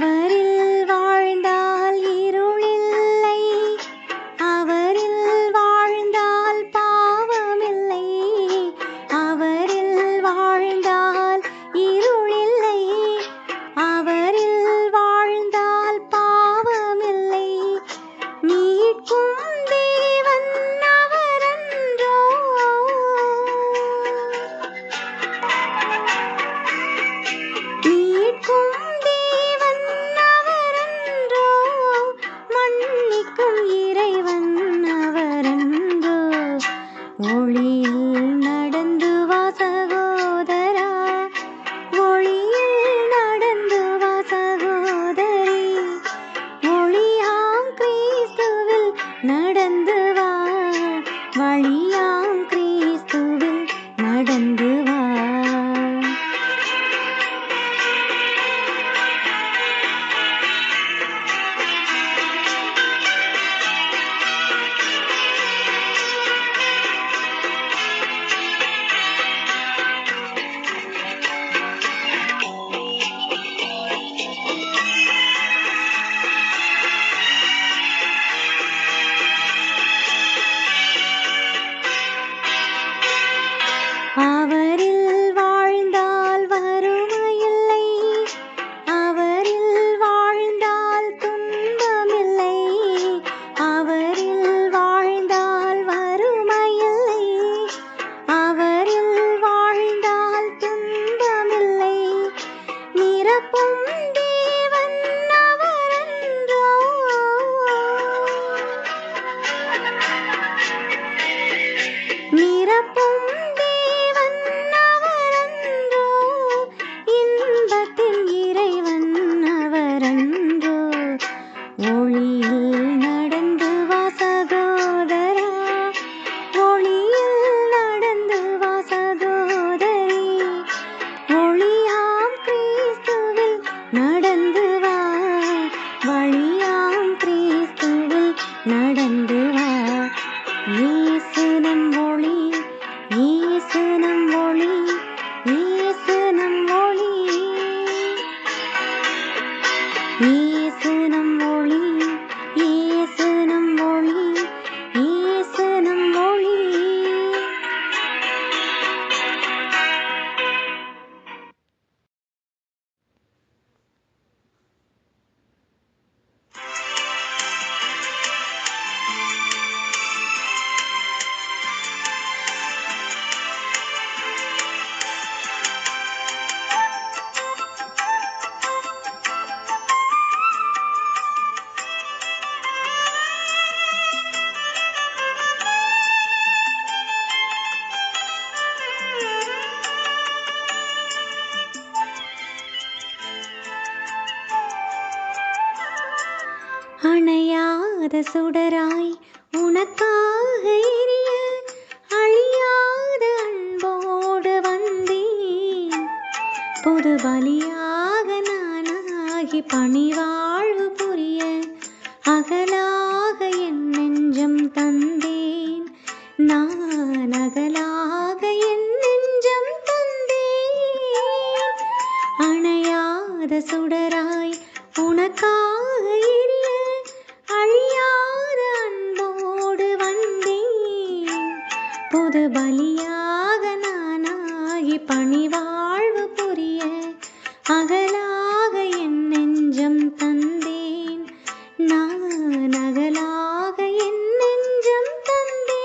அவரில் வாழ்ந்தால் இருளில்லை, அவரில் வாழ்ந்தால் பாவமில்லை, அவரில் வாழ்ந்தால் இருளில்லை, அவரில் வாழ்ந்தால் பாவமில்லை. மீட்கும் தேவன் அவரன்றோ, மீட்கும் தேவன் அவரன்றோ, மன்னிக்கும் இறைவன் அவரன்றோ. ஒளியில் நடந்து வா சகோதரா, ஒளியில் நடந்து வா சகோதரி, ஒளியாம் கிறிஸ்துவில் நடந்து வா, வழியாம் கிறிஸ்துவில் நடந்து வா. அவரில் வாழ்ந்தால் வறுமையில்லை, அவரில் வாழ்ந்தால் துன்பமில்லை, அவரில் வாழ்ந்தால் வறுமையில்லை, அவரில் வாழ்ந்தால் துன்பமில்லை. நிரப்பும் தேவன் அவரன்றோ, நிரப்பும் இன்பத்தின் இறைவன் அவரன்றோ. ஒளியில் நடந்து வா சகோதரா, ஒளியில் நடந்து வா சகோதரி, ஒளியாம் கிறிஸ்துவில் நடந்து வா, வழியாம் கிறிஸ்துவில் நடந்து வா. இயேசு நம் ஒளி, இயேசு நம் ஒளி, இயேசு நம் ஒளி, இயேசு நம் ஒளி, இயேசு நம் ஒளி, இயேசு நம் ஒளி. அணையாத சுடராய் உனக்காக எரிய, அழியாத அன்போடு வந்தேன். புது பலியாக நானாகி பணிவாழ்வு புரிய, அகலாக என் நெஞ்சம் தந்தேன். நான் அகலாக என் நெஞ்சம் தந்தேன். அணையாத சுடராய் உனக்காக எரிய, அழியாத அன்போடு வந்தேன். புது பலியாக நானாகி பணிவாழ்வு புரிய, அகலாக என் நெஞ்சம் தந்தேன். நான் அகலாக என் நெஞ்சம் தந்தேன்.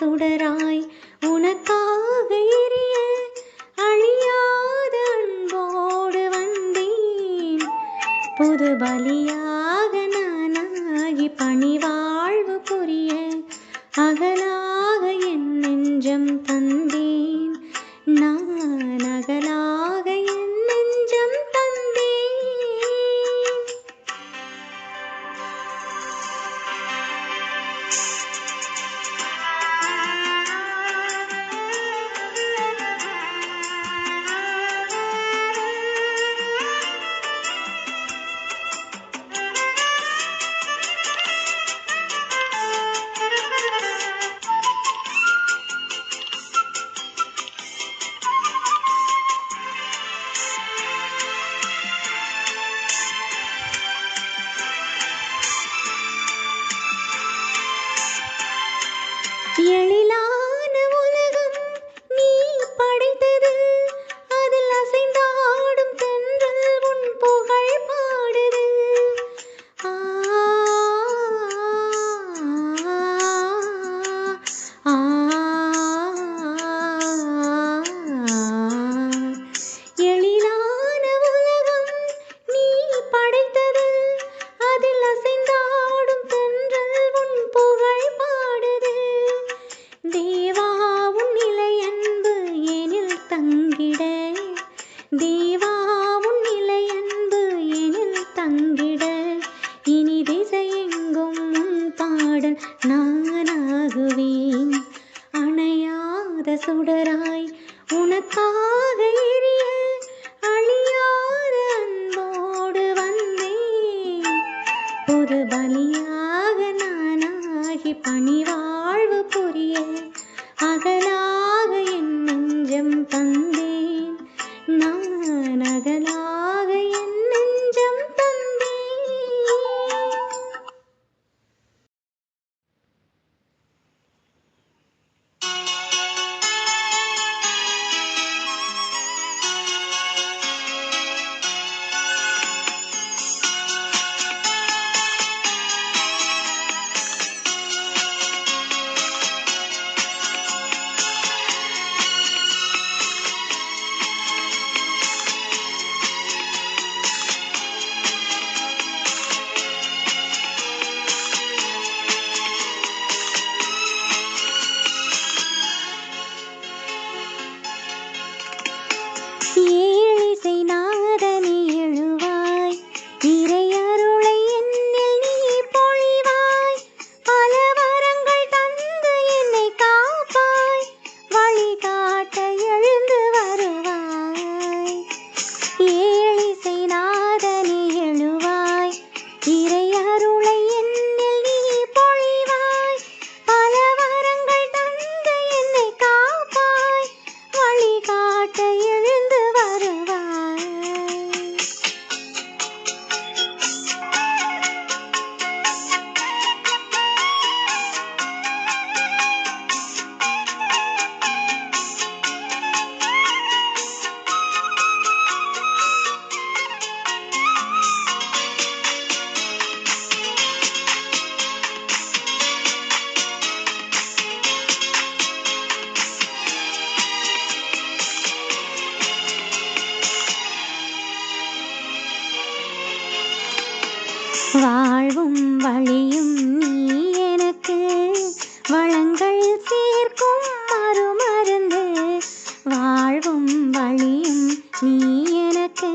சுடராய் உனக்காக எரிய அழியாத அன்போடு வந்தேன். புது பலியாக நானாகி பணிவாழ்வு புரிய அகலாக என் நெஞ்சம் தந்தேன். நான் அகலாக என் நெஞ்சம் தந்தேன். எழிலான உலகம் நீ படைத்தது, அதில் அசைந்தாடும் தென்றல் உன் புகழ் பாடுது. ஆ ஆ எழிலான உலகம் நீ படைத்தது, அதில் அசைந்தாடும் தென்றல் உன் புகழ் பாடுது. தேவா உன் நிலை அன்பு எனில் தங்கிட, தேவா உன் நிலை அன்பு எனில் தங்கிட, இனி திசையெங்கும் உன் பாடல் நானாகுவேன். அணையாத சுடராய் உனக்காக எரிய அழியாத அன்போடு வந்தேன். புது பலியாக நானாகி பணிவாழ்வு புரிய அகலாக என் நெஞ்சம் தந்தேன். நான் அகலாக என் நெஞ்சம் தந்தேன். ஏழிசை நாதனே எழுவாய், இறையருளை என்னில் நீ பொழிவாய். பல வரங்கள் தந்து என்னை காப்பாய், வழிகாட்ட எழுந்து வருவாய். ஏழிசை நாதனே எழுவாய், இறையருளை என்னில் நீ பொழிவாய். பல வரங்கள் தந்து என்னை காப்பாய், வழிகாட்ட எழுந்து வருவாய். வாழ்வும் வழியும் நீ எனக்கு, வளங்கள் சேர்க்கும் மறுமருந்து. வாழ்வும் வழியும் நீ எனக்கு,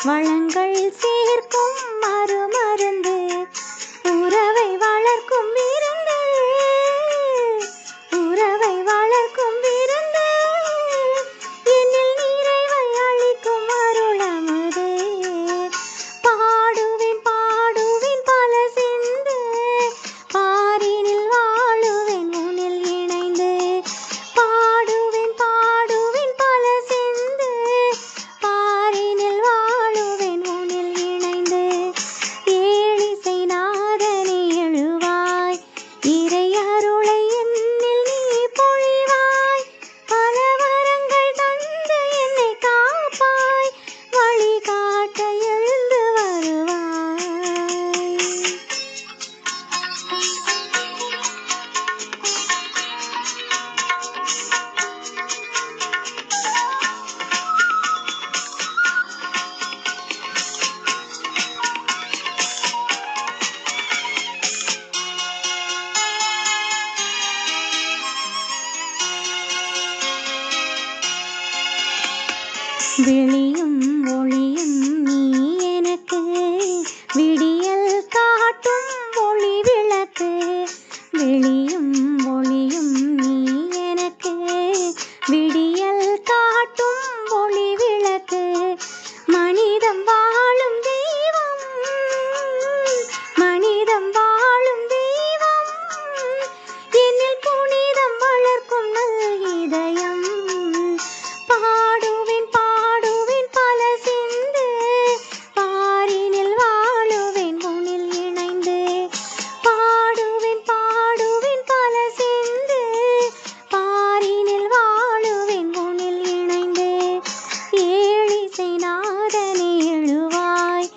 வளங்கள் சேர்க்கும் மறுமருந்து. உறவை வளர்க்கும் விருந்து, உறவை வளர்க்கும் விருந்து, என்னில் நிறைவை அளிக்கும் அருளமுது. பாடுவேன் பாடுவேன் பல சிந்து, பாரினில் வாழுவேன் உன்னில் இணைந்து. பாடுவேன் பாடுவேன் பல சிந்து, பாரினில் வாழுவேன் உன்னில் இணைந்து. விழியும் ஒளியும் நீ எனக்கு விடியல் காட்டும் ஒளி விளக்கு. விழியும் ஒளியும் நீ எனக்கு விடியல் காட்டும் ஒளி விளக்கு. மனிதம் வாழும் தெய்வம், மனிதம் வாழும் தெய்வம், என்னில் புனிதம் வளர்க்கும் நல் இதயம். பாடுவேன் பாடுவேன் பல சிந்து, பாரினில் வாழுவேன் உன்னில் இணைந்து. பாடுவேன் பாடுவேன் பல சிந்து, பாரினில் வாழுவேன் உன்னில் இணைந்து. ஏழிசை நாதனே எழுவாய்,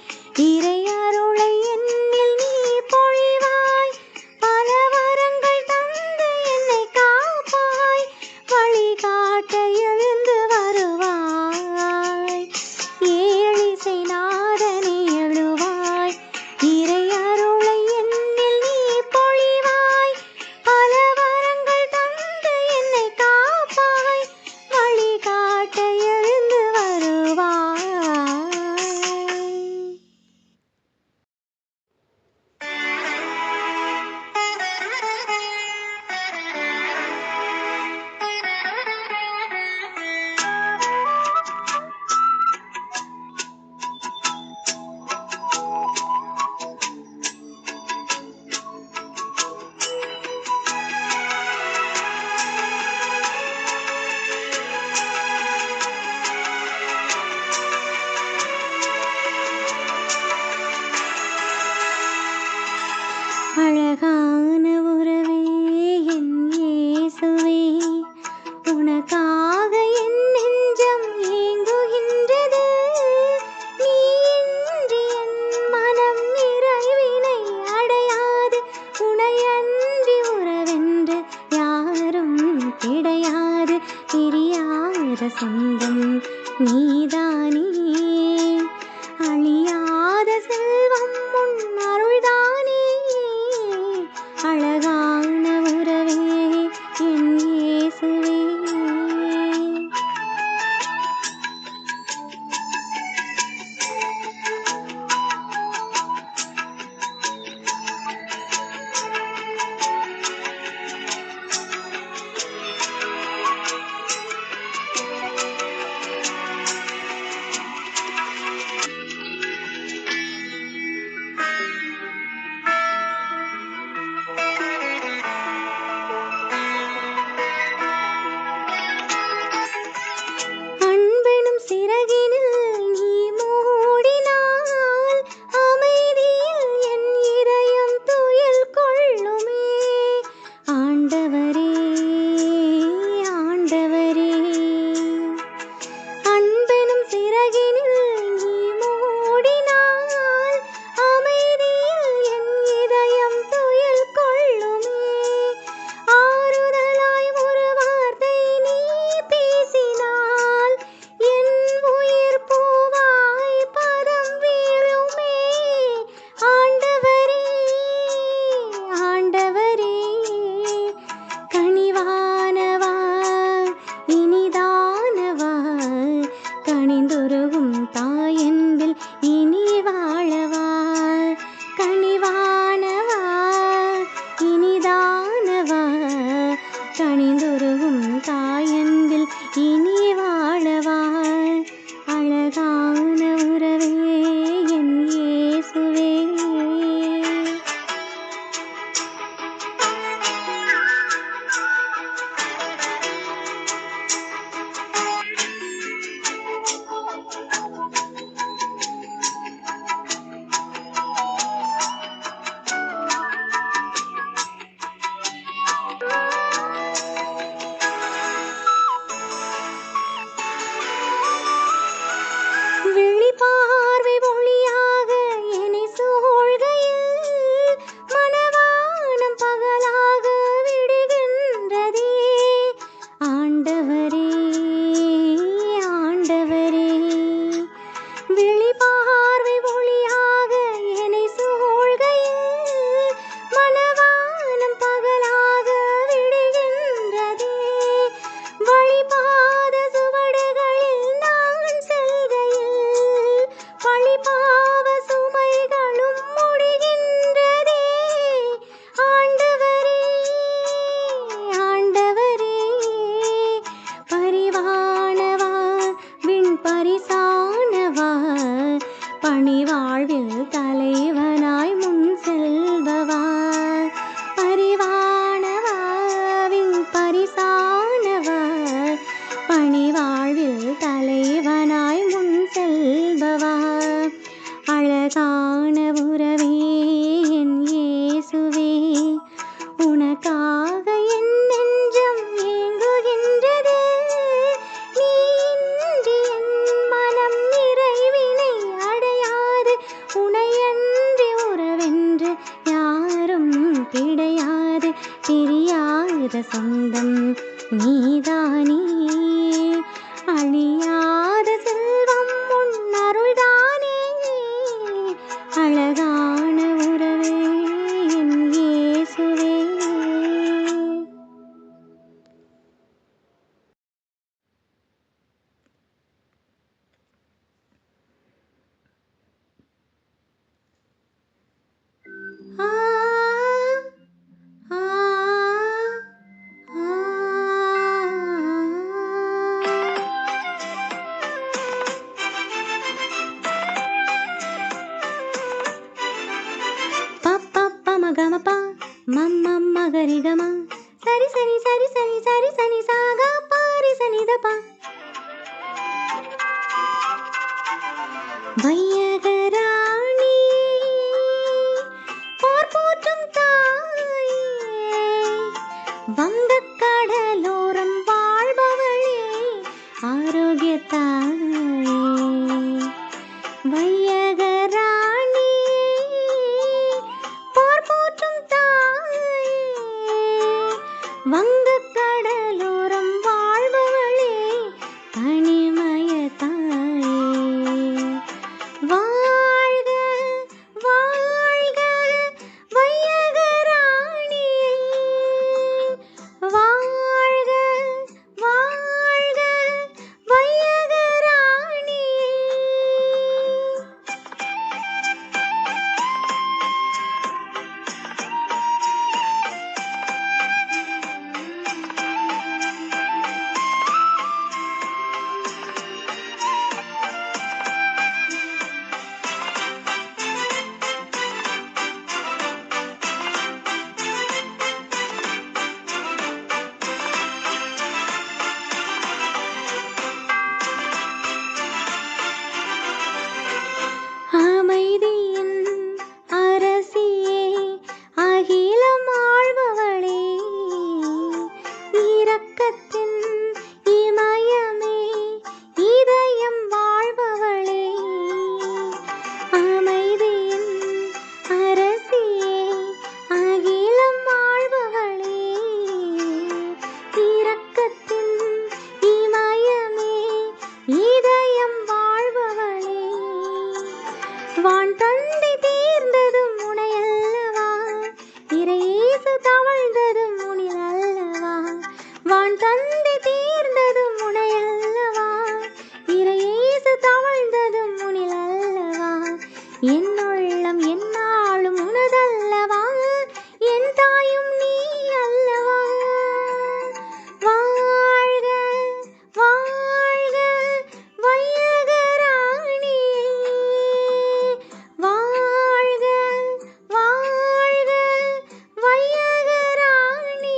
இறை அருளை என்னில் நீ பொழிவாய். பல வரங்கள் தந்து என்னை காப்பாய், வழிகாட்ட எழுந்து வருவாய். ஏழிசை நாதனே எழுவாய், இறை அருளை என்னில் நீ பொழிவாய். பல வரங்கள் தந்து என்னை காப்பாய், வழிகாட்ட எழுந்து வருவாய். அழகான உறவே என் இயேசுவே, உனக்காக என் நெஞ்சம் ஏங்குகின்றது. நீ இன்றி என் மனம் நிறைவினை அடையாது. உனையன்றி உறவென்று யாரும் கிடையாது. பிரியாத சொந்தம் நீதானே, அழியாத செல்வம் உன் அருள்தானே. அழகான உறவே என் இயேசுவே. அன்பெனும் சிறகினில் நீ மூடினால், அமைதியில் என் இதயம் துயில் கொள்ளுமே. ஆண்டவரே ஆண்டவரே, அன்பெனும் சிறகினில் நீ மூடினால், அமைதியில் என் இதயம் துயில் கொள்ளுமே. ஆறுதலாய் ஒரு வார்த்தை நீ பேசினால், என் உயிர் பூவாய் பதம் வீழுமே. ஆண்டவரே ஆண்டவரே, கனிவானவா இனிதானவா, கனிந்துருகும் தாயன்பில் இனி வாழவா. கனிவானவா இனிதானவா, கனிந்துருகும் தாயன்பில் இனி வாழவா. அழகான உறவே என் இயேசுவே. விழிப்பார்வை ஒளியாக என்னை சூழ்கையில், மனவானம் பகலாக விடுகின்றதே. ஆண்டவரே ஆண்டவரே, பரிசானவா பணிவாழ்வில் தலைவனாய் முன் செல்பவா அறிவானவாவின் பரிசானவா பணிவாழ்வில் தலைவனாய் முன் செல்பவா அழகான உறவே என் இயேசுவே உனக்காக என் நெஞ்சம் ஏங்குகின்றது நீ இன்றி என் மனம் நிறைவினை அடையாது உனையன்றி உறவென்று யாரும் கிடையாது பிரியாத சொந்தம் நீதானே அழியாத செல்வம் உன் அருள்தானே அழகான உறவே என் இயேசுவே ஆ ஆ மகமபா மம்ம கரிகமா சரி சரி சரி சரி சரி சனி சாகா பாரி சனிதபா வையகராணி போர் போற்றும் தாயே வங்கக் கடலோரம் வாழ்பவளே ஆரோக்கிய தாயே வையகராணி வங்கக் கடலோரம் வாழ்பவளே தனிமய தாயே வாழ்க வாழ்க வையகராணி வாழ்க வாழ்க வையகராணி அமைதியின் அரசியே அகிலம் ஆள்பவளே இரக்கத்தின் இமயமே இதயம் வாழ்பவளே அமைதியின் அரசியே அகிலம் ஆள்பவளே இரக்கத்தின் இமயமே இதயம் வாழ்பவளே வான் தந்தை தீர்ந்ததும் உனையல்லவா இறையேசு தவழ்ந்ததும் உனில் அல்லவா வான் தந்தை தீர்ந்ததும் உனையல்லவா இறையேசு தவழ்ந்ததும் உனில் அல்லவா என் உள்ளம் என்னாலும் உனதல்லவா என் தாயும் நீ அல்லவா வாழ்க வாழ்க வையகராணி வாழ்க வாழ்க வையகராணி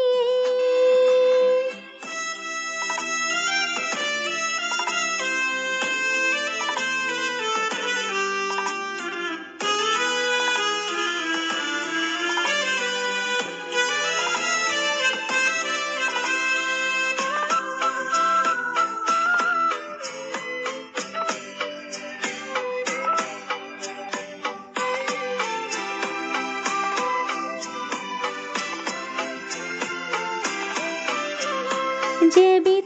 ஜெபி